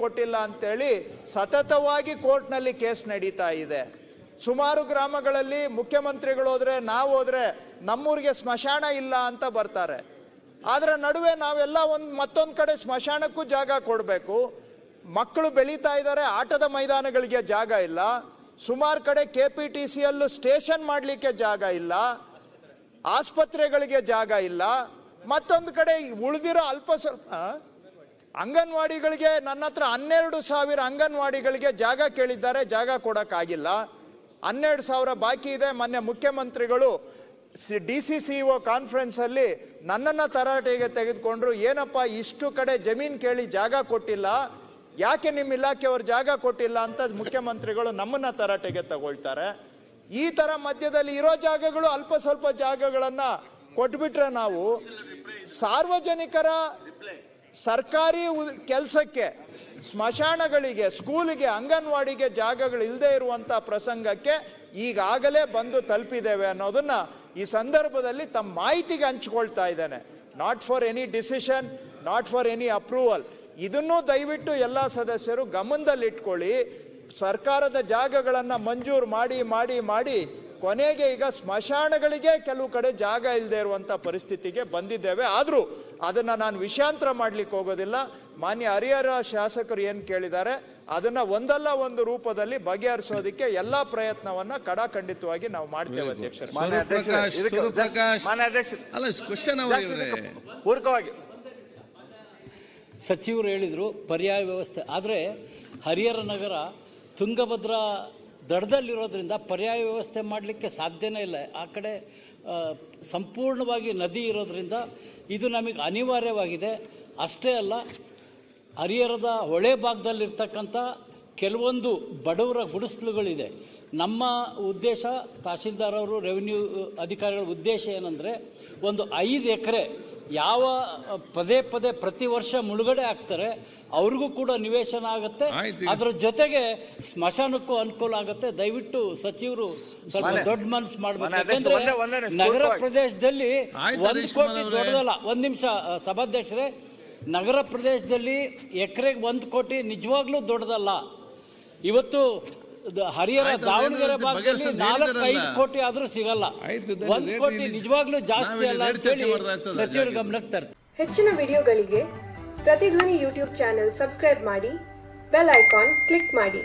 ಕೊಟ್ಟಿಲ್ಲ ಅಂತೇಳಿ ಸತತವಾಗಿ ಕೋರ್ಟ್ನಲ್ಲಿ ಕೇಸ್ ನಡೀತಾ ಇದೆ. ಸುಮಾರು ಗ್ರಾಮಗಳಲ್ಲಿ ಮುಖ್ಯಮಂತ್ರಿಗಳು ಹೋದ್ರೆ, ನಾವು ಹೋದ್ರೆ ನಮ್ಮೂರಿಗೆ ಸ್ಮಶಾನ ಇಲ್ಲ ಅಂತ ಬರ್ತಾರೆ. ಆದ್ರೆ ನಡುವೆ ನಾವೆಲ್ಲ ಮತ್ತೊಂದು ಕಡೆ ಸ್ಮಶಾನಕ್ಕೂ ಜಾಗ ಕೊಡಬೇಕು. ಮಕ್ಕಳು ಬೆಳೀತಾ ಇದ್ದಾರೆ, ಆಟದ ಮೈದಾನಗಳಿಗೆ ಜಾಗ ಇಲ್ಲ. ಸುಮಾರು ಕಡೆ KPTCL ಸ್ಟೇಷನ್ ಮಾಡಲಿಕ್ಕೆ ಜಾಗ ಇಲ್ಲ, ಆಸ್ಪತ್ರೆಗಳಿಗೆ ಜಾಗ ಇಲ್ಲ. ಮತ್ತೊಂದು ಕಡೆ ಉಳಿದಿರೋ ಅಲ್ಪ ಸ್ವಲ್ಪ ಅಂಗನವಾಡಿಗಳಿಗೆ, ನನ್ನ ಹತ್ರ 12,000 ಅಂಗನವಾಡಿಗಳಿಗೆ ಜಾಗ ಕೇಳಿದ್ದಾರೆ, ಜಾಗ ಕೊಡಕ್ಕಾಗಿಲ್ಲ. 12,000 ಬಾಕಿ ಇದೆ. ಮೊನ್ನೆ ಮುಖ್ಯಮಂತ್ರಿಗಳು DCCO ಕಾನ್ಫರೆನ್ಸ್ ಅಲ್ಲಿ ನನ್ನನ್ನ ತರಾಟೆಗೆ ತೆಗೆದುಕೊಂಡ್ರು. ಏನಪ್ಪ ಇಷ್ಟು ಕಡೆ ಜಮೀನ್ ಕೇಳಿ ಜಾಗ ಕೊಟ್ಟಿಲ್ಲ, ಯಾಕೆ ನಿಮ್ಮ ಇಲಾಖೆಯವರು ಜಾಗ ಕೊಟ್ಟಿಲ್ಲ ಅಂತ ಮುಖ್ಯಮಂತ್ರಿಗಳು ನಮ್ಮನ್ನ ತರಾಟೆಗೆ ತಗೊಳ್ತಾರೆ. ಈ ತರ ಮಧ್ಯದಲ್ಲಿ ಇರೋ ಜಾಗಗಳು ಅಲ್ಪ ಸ್ವಲ್ಪ ಜಾಗಗಳನ್ನ ಕೊಟ್ಬಿಟ್ರೆ ನಾವು ಸಾರ್ವಜನಿಕರ ಸರ್ಕಾರಿ ಕೆಲಸಕ್ಕೆ, ಸ್ಮಶಾನಗಳಿಗೆ, ಸ್ಕೂಲಿಗೆ, ಅಂಗನವಾಡಿಗೆ ಜಾಗಗಳು ಇಲ್ಲದೆ ಇರುವಂತ ಪ್ರಸಂಗಕ್ಕೆ ಈಗಾಗಲೇ ಬಂದು ತಲುಪಿದ್ದೇವೆ ಅನ್ನೋದನ್ನ ಈ ಸಂದರ್ಭದಲ್ಲಿ ತಮ್ಮ ಮಾಹಿತಿಗೆ ಹಂಚಿಕೊಳ್ತಾ ಇದ್ದೇನೆ. Not for any decision, not for any approval. ಇದನ್ನು ದಯವಿಟ್ಟು ಎಲ್ಲ ಸದಸ್ಯರು ಗಮನದಲ್ಲಿಟ್ಕೊಳ್ಳಿ. ಸರ್ಕಾರದ ಜಾಗಗಳನ್ನ ಮಂಜೂರು ಮಾಡಿ ಮಾಡಿ ಮಾಡಿ ಕೊನೆಗೆ ಈಗ ಸ್ಮಶಾನಗಳಿಗೆ ಕೆಲವು ಕಡೆ ಜಾಗ ಇಲ್ಲದೆ ಇರುವಂತ ಪರಿಸ್ಥಿತಿಗೆ ಬಂದಿದ್ದೇವೆ. ಆದ್ರೂ ಅದನ್ನ ನಾನು ವಿಷಯಾಂತರ ಮಾಡ್ಲಿಕ್ಕೆ ಹೋಗೋದಿಲ್ಲ. ಮಾನ್ಯ ಹರಿಹರ ಶಾಸಕರು ಏನ್ ಕೇಳಿದ್ದಾರೆ ಅದನ್ನ ಒಂದಲ್ಲ ಒಂದು ರೂಪದಲ್ಲಿ ಬಗೆಹರಿಸೋದಕ್ಕೆ ಎಲ್ಲಾ ಪ್ರಯತ್ನವನ್ನ ಕಡಾಖಂಡಿತವಾಗಿ ನಾವು ಮಾಡ್ತೇವೆ. ಅಧ್ಯಕ್ಷರು, ಪೂರಕವಾಗಿ ಸಚಿವರು ಹೇಳಿದ್ರು ಪರ್ಯಾಯ ವ್ಯವಸ್ಥೆ. ಆದರೆ ಹರಿಹರ ನಗರ ತುಂಗಭದ್ರಾ ದಡದಲ್ಲಿರೋದ್ರಿಂದ ಪರ್ಯಾಯ ವ್ಯವಸ್ಥೆ ಮಾಡಲಿಕ್ಕೆ ಸಾಧ್ಯನೇ ಇಲ್ಲ. ಆ ಕಡೆ ಸಂಪೂರ್ಣವಾಗಿ ನದಿ ಇರೋದ್ರಿಂದ ಇದು ನಮಗೆ ಅನಿವಾರ್ಯವಾಗಿದೆ. ಅಷ್ಟೇ ಅಲ್ಲ, ಹರಿಹರದ ಹೊಳೆ ಭಾಗದಲ್ಲಿರ್ತಕ್ಕಂಥ ಕೆಲವೊಂದು ಬಡವರ ಗುಡಿಸಲುಗಳಿದೆ. ನಮ್ಮ ಉದ್ದೇಶ, ತಹಶೀಲ್ದಾರ್ ಅವರು, ರೆವಿನ್ಯೂ ಅಧಿಕಾರಿಗಳ ಉದ್ದೇಶ ಏನಂದರೆ, ಒಂದು 5 ಎಕರೆ ಯಾವ ಪದೇ ಪದೇ ಪ್ರತಿ ವರ್ಷ ಮುಳುಗಡೆ ಆಗ್ತಾರೆ ಅವ್ರಿಗೂ ಕೂಡ ನಿವೇಶನ ಆಗುತ್ತೆ, ಅದರ ಜೊತೆಗೆ ಸ್ಮಶಾನಕ್ಕೂ ಅನುಕೂಲ ಆಗುತ್ತೆ. ದಯವಿಟ್ಟು ಸಚಿವರು ಸ್ವಲ್ಪ ದೊಡ್ಡ ಮನಸ್ಸು ಮಾಡಬೇಕು. ಯಾಕಂದ್ರೆ ನಗರ ಪ್ರದೇಶದಲ್ಲಿ 1 ಕೋಟಿ ದೊಡ್ಡದಲ್ಲ. 1 ನಿಮಿಷ ಸಭಾಧ್ಯಕ್ಷರೇ, ನಗರ ಪ್ರದೇಶದಲ್ಲಿ ಎಕರೆಗೆ 1 ಕೋಟಿ ನಿಜವಾಗ್ಲೂ ದೊಡ್ಡದಲ್ಲ. ಇವತ್ತು ಹರಿಹರ ದಾವಣಗೆರೆ ಭಾಗದಲ್ಲಿ 4-5 ಕೋಟಿ ಆದ್ರೂ ಸಿಗಲ್ಲ. 1 ಕೋಟಿ ನಿಜವಾಗ್ಲೂ ಜಾಸ್ತಿ ಅಲ್ಲ ಅಂತ ಹೇಳಿ ಸಚಿವರ ಗಮನಕ್ಕೆ ತರ್ತಾರೆ. ಹೆಚ್ಚಿನ ವಿಡಿಯೋಗಳಿಗೆ ಪ್ರತಿಧ್ವನಿ ಯೂಟ್ಯೂಬ್ ಚಾನೆಲ್ ಸಬ್ಸ್ಕ್ರೈಬ್ ಮಾಡಿ, ಬೆಲ್ ಐಕಾನ್ ಕ್ಲಿಕ್ ಮಾಡಿ.